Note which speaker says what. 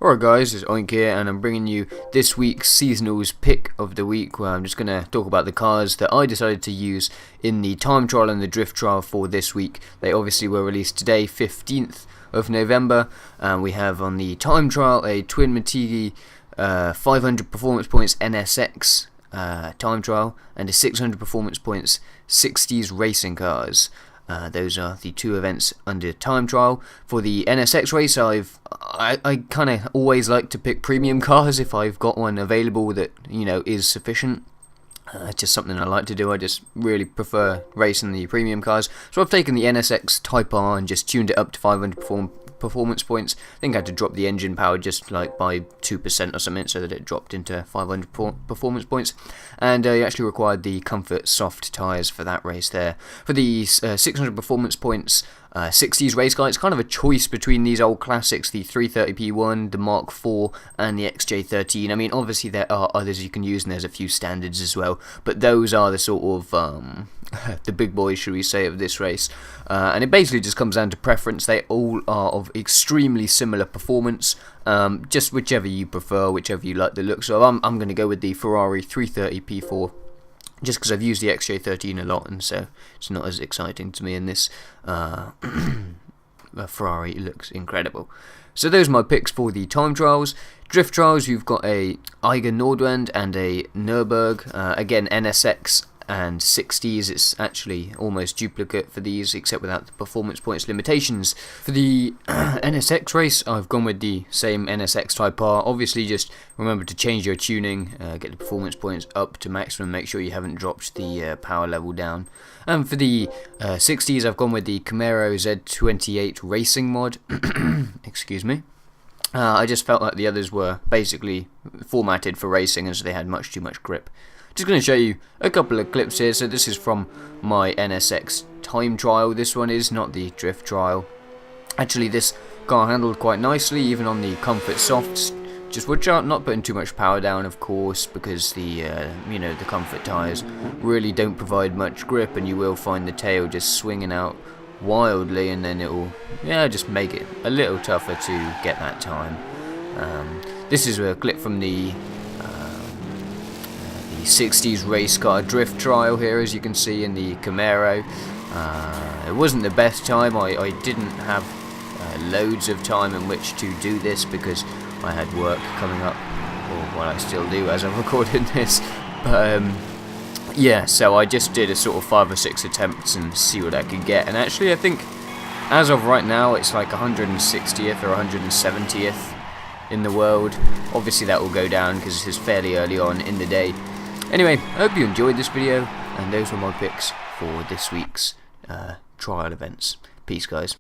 Speaker 1: Alright guys, it's Oink here and I'm bringing you this week's Seasonals pick of the week, where I'm just going to talk about the cars that I decided to use in the time trial and the drift trial for this week. They obviously were released today, 15th of November, and we have on the time trial a Twin Matigi 500 performance points NSX time trial and a 600 performance points 60s racing cars. Those are the two events under time trial. For the NSX race, I kind of always like to pick premium cars if I've got one available that is sufficient. It's just something I like to do. I just really prefer racing the premium cars. So I've taken the NSX Type R and just tuned it up to 500 performance points. I think I had to drop the engine power just like by 2% or something, so that it dropped into 500 performance points. And you actually required the Comfort soft tyres for that race there. For the 600 performance points 60s race car, it's kind of a choice between these old classics, the 330p1, the Mark IV, and the XJ13. I mean, obviously there are others you can use, and there's a few standards as well, but those are the sort of the big boys, should we say, of this race. And it basically just comes down to preference. They all are of extremely similar performance, just whichever you prefer, whichever you like the looks of. I'm going to go with the Ferrari 330p4, just because I've used the XJ13 a lot, and so it's not as exciting to me in this. Ferrari looks incredible. So those are my picks for the time trials. Drift trials, you've got a Eiger Nordwand and a Nürburg. Again, NSX and 60s, it's actually almost duplicate for these, except without the performance points limitations. For the NSX race, I've gone with the same NSX Type R. Obviously, just remember to change your tuning, get the performance points up to maximum, make sure you haven't dropped the power level down. And for the 60s, I've gone with the Camaro Z28 Racing mod. Excuse me. I just felt like the others were basically formatted for racing, and so they had much too much grip. Just going to show you a couple of clips here. So this is from my NSX time trial. This one is not the drift trial. Actually, this car handled quite nicely, even on the Comfort softs. Just watch out not putting too much power down, of course, because the the Comfort tyres really don't provide much grip, and you will find the tail just swinging out wildly, and then it will just make it a little tougher to get that time. This is a clip from the 60s race car drift trial here, as you can see, in the Camaro. It wasn't the best time. I didn't have loads of time in which to do this because I had work coming up, or what I still do as I'm recording this. But yeah, so I just did a sort of 5 or 6 attempts and see what I could get. And actually, I think as of right now, it's like 160th or 170th in the world. Obviously, that will go down because this is fairly early on in the day. Anyway, I hope you enjoyed this video, and those were my picks for this week's trial events. Peace, guys.